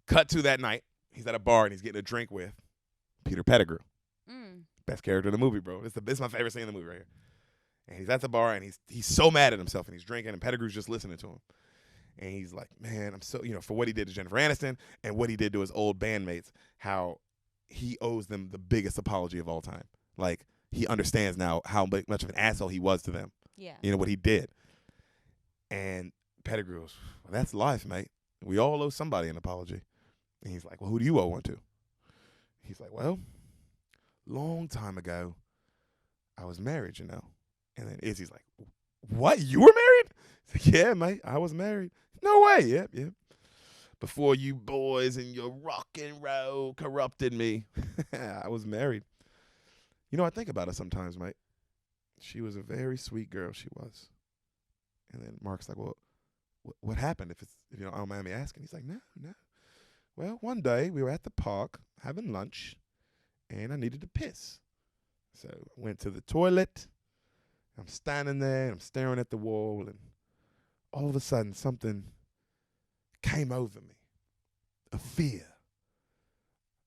Cut to that night. He's at a bar and he's getting a drink with Peter Pettigrew. Best character in the movie, bro. This is my favorite scene in the movie right here. And he's at the bar and he's so mad at himself and he's drinking and Pettigrew's just listening to him. And he's like, man, I'm so, for what he did to Jennifer Aniston and what he did to his old bandmates, how he owes them the biggest apology of all time. Like, he understands now how much of an asshole he was to them. Yeah. What he did. And Pettigrew goes, well, that's life, mate. We all owe somebody an apology. And he's like, well, who do you owe one to? He's like, well, long time ago, I was married, And then Izzy's like, what? You were married? He's like, yeah, mate, I was married. No way. Yep. Before you boys and your rock and roll corrupted me, I was married. I think about it sometimes, mate. She was a very sweet girl, she was. And then Mark's like, well, what happened if you don't mind me asking? He's like, no. Well, one day we were at the park having lunch, and I needed to piss. So I went to the toilet. I'm standing there, and I'm staring at the wall, and all of a sudden something came over me, a fear.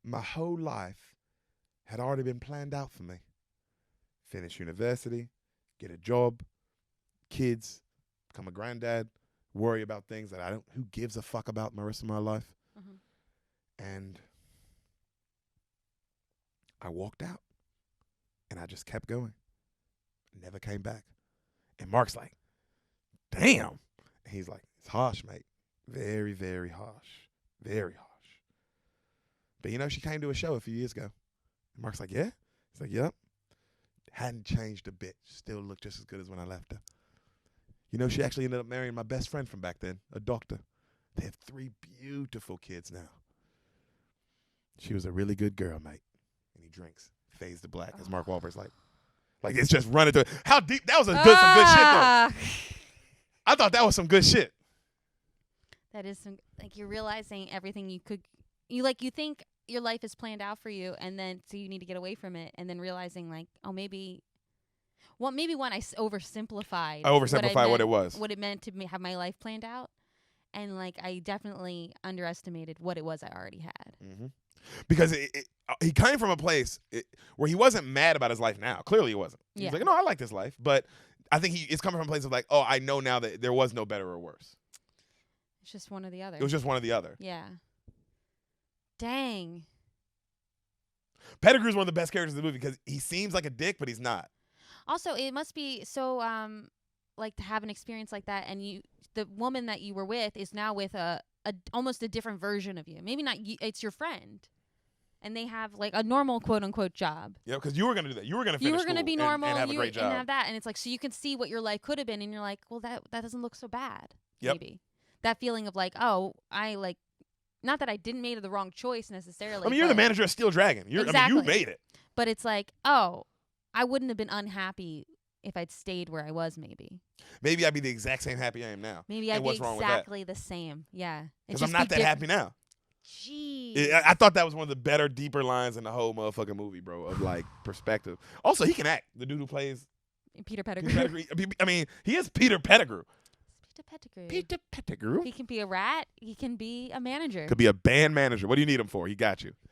My whole life had already been planned out for me. Finish university, get a job, kids, become a granddad, worry about things that who gives a fuck about the rest of my life. And I walked out, and I just kept going. Never came back. And Mark's like, damn. And he's like, it's harsh, mate. Very, very harsh. Very harsh. But she came to a show a few years ago. And Mark's like, yeah? He's like, yep. Hadn't changed a bit. Still looked just as good as when I left her. She actually ended up marrying my best friend from back then, a doctor. They have 3 beautiful kids now. She was a really good girl, mate. And he drinks. Fades to black, as Mark Wahlberg's like it's just running through. How deep? That was some good shit, though. I thought that was some good shit. That is some, you're realizing everything you think your life is planned out for you, and then so you need to get away from it, and then realizing maybe when I oversimplified. What it was. What it meant to have my life planned out, and I definitely underestimated what it was I already had. Mm-hmm. Because he came from a place where he wasn't mad about his life now. Clearly he wasn't. He was like, no, I like this life. But I think it's coming from a place of I know now that there was no better or worse. It's just one or the other. It was just one or the other. Yeah. Dang. Pettigrew's one of the best characters in the movie because he seems like a dick, but he's not. Also, it must be so to have an experience like that, and the woman that you were with is now with a almost a different version of you. Maybe not you, it's your friend. And they have a normal quote unquote job. Yeah, because you were gonna do that. You were gonna finish school be normal and have a great job. And have that, and it's so you can see what your life could have been, and you're like, well, that doesn't look so bad. Yep. Maybe that feeling of I not that I didn't make the wrong choice necessarily. I mean, you're the manager of Steel Dragon. Exactly. You made it. But it's I wouldn't have been unhappy if I'd stayed where I was. Maybe I'd be the exact same happy I am now. Maybe I'd be exactly the same. Yeah. Because I'm not that happy now. Jeez. I thought that was one of the better, deeper lines in the whole motherfucking movie, bro, of perspective. Also, he can act. The dude who plays Peter Pettigrew. I mean, he is Peter Pettigrew. Peter Pettigrew. He can be a rat. He can be a manager. Could be a band manager. What do you need him for? He got you.